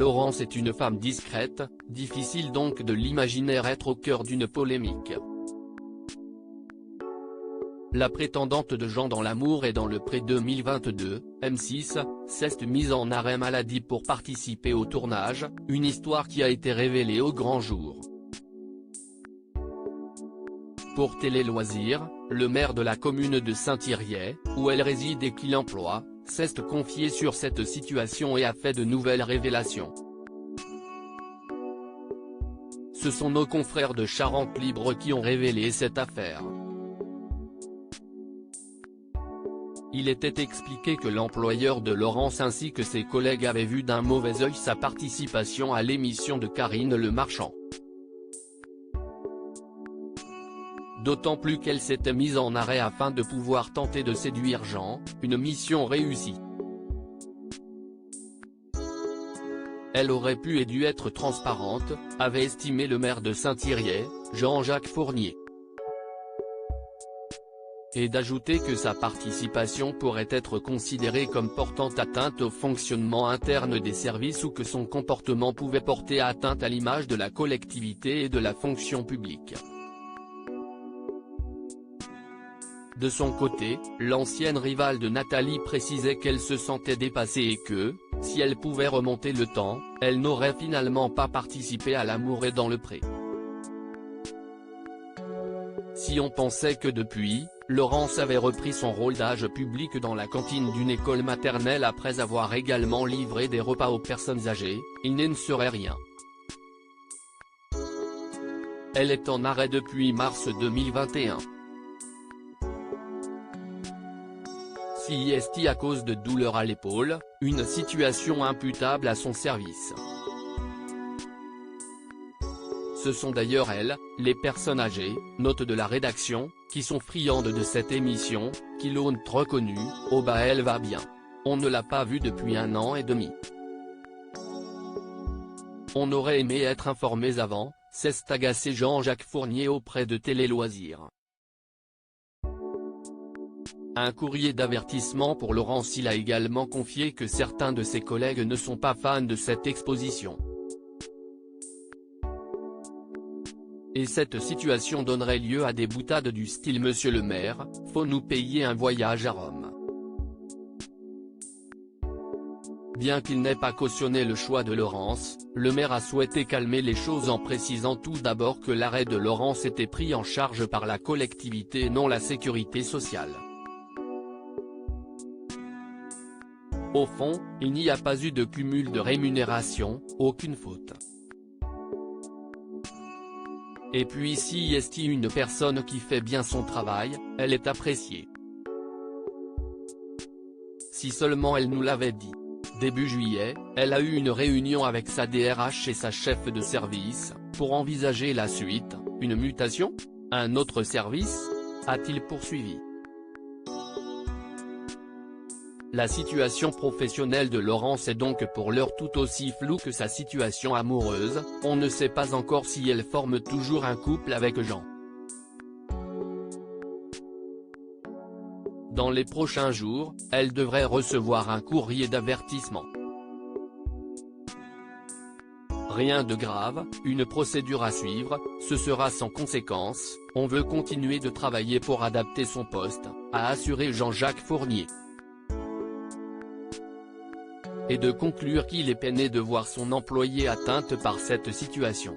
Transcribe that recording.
Laurence est une femme discrète, difficile donc de l'imaginer être au cœur d'une polémique. La prétendante de Jean dans l'amour et dans le pré 2022, M6, s'est mise en arrêt maladie pour participer au tournage, une histoire qui a été révélée au grand jour. Pour Télé Loisirs, le maire de la commune de Saint-Yrieix, où elle réside et qu'il emploie, s'est confié sur cette situation et a fait de nouvelles révélations. Ce sont nos confrères de Charente Libre qui ont révélé cette affaire. Il était expliqué que l'employeur de Laurence ainsi que ses collègues avaient vu d'un mauvais œil sa participation à l'émission de Karine Le Marchand. D'autant plus qu'elle s'était mise en arrêt afin de pouvoir tenter de séduire Jean, une mission réussie. Elle aurait pu et dû être transparente, avait estimé le maire de Saint-Yrieix, Jean-Jacques Fournier. Et d'ajouter que sa participation pourrait être considérée comme portant atteinte au fonctionnement interne des services ou que son comportement pouvait porter atteinte à l'image de la collectivité et de la fonction publique. De son côté, l'ancienne rivale de Nathalie précisait qu'elle se sentait dépassée et que, si elle pouvait remonter le temps, elle n'aurait finalement pas participé à l'amour et dans le pré. Si on pensait que depuis, Laurence avait repris son rôle d'âge public dans la cantine d'une école maternelle après avoir également livré des repas aux personnes âgées, il ne serait rien. Elle est en arrêt depuis mars 2021. CIST à cause de douleurs à l'épaule, une situation imputable à son service. Ce sont d'ailleurs elles, les personnes âgées, note de la rédaction, qui sont friandes de cette émission, qui l'ont reconnue, oh bah elle va bien. On ne l'a pas vue depuis 1 an et demi. On aurait aimé être informés avant, s'est agacé Jean-Jacques Fournier auprès de Télé Loisirs. Un courrier d'avertissement pour Laurence. Il a également confié que certains de ses collègues ne sont pas fans de cette exposition. Et cette situation donnerait lieu à des boutades du style « Monsieur le maire, faut nous payer un voyage à Rome ». Bien qu'il n'ait pas cautionné le choix de Laurence, le maire a souhaité calmer les choses en précisant tout d'abord que l'arrêt de Laurence était pris en charge par la collectivité et non la sécurité sociale. Au fond, il n'y a pas eu de cumul de rémunération, aucune faute. Et puis si est une personne qui fait bien son travail, elle est appréciée. Si seulement elle nous l'avait dit. Début juillet, elle a eu une réunion avec sa DRH et sa chef de service, pour envisager la suite, une mutation ? Un autre service ? A-t-il poursuivi. La situation professionnelle de Laurence est donc pour l'heure tout aussi floue que sa situation amoureuse, on ne sait pas encore si elle forme toujours un couple avec Jean. Dans les prochains jours, elle devrait recevoir un courrier d'avertissement. Rien de grave, une procédure à suivre, ce sera sans conséquence, on veut continuer de travailler pour adapter son poste, a assuré Jean-Jacques Fournier. Et de conclure qu'il est peiné de voir son employée atteinte par cette situation.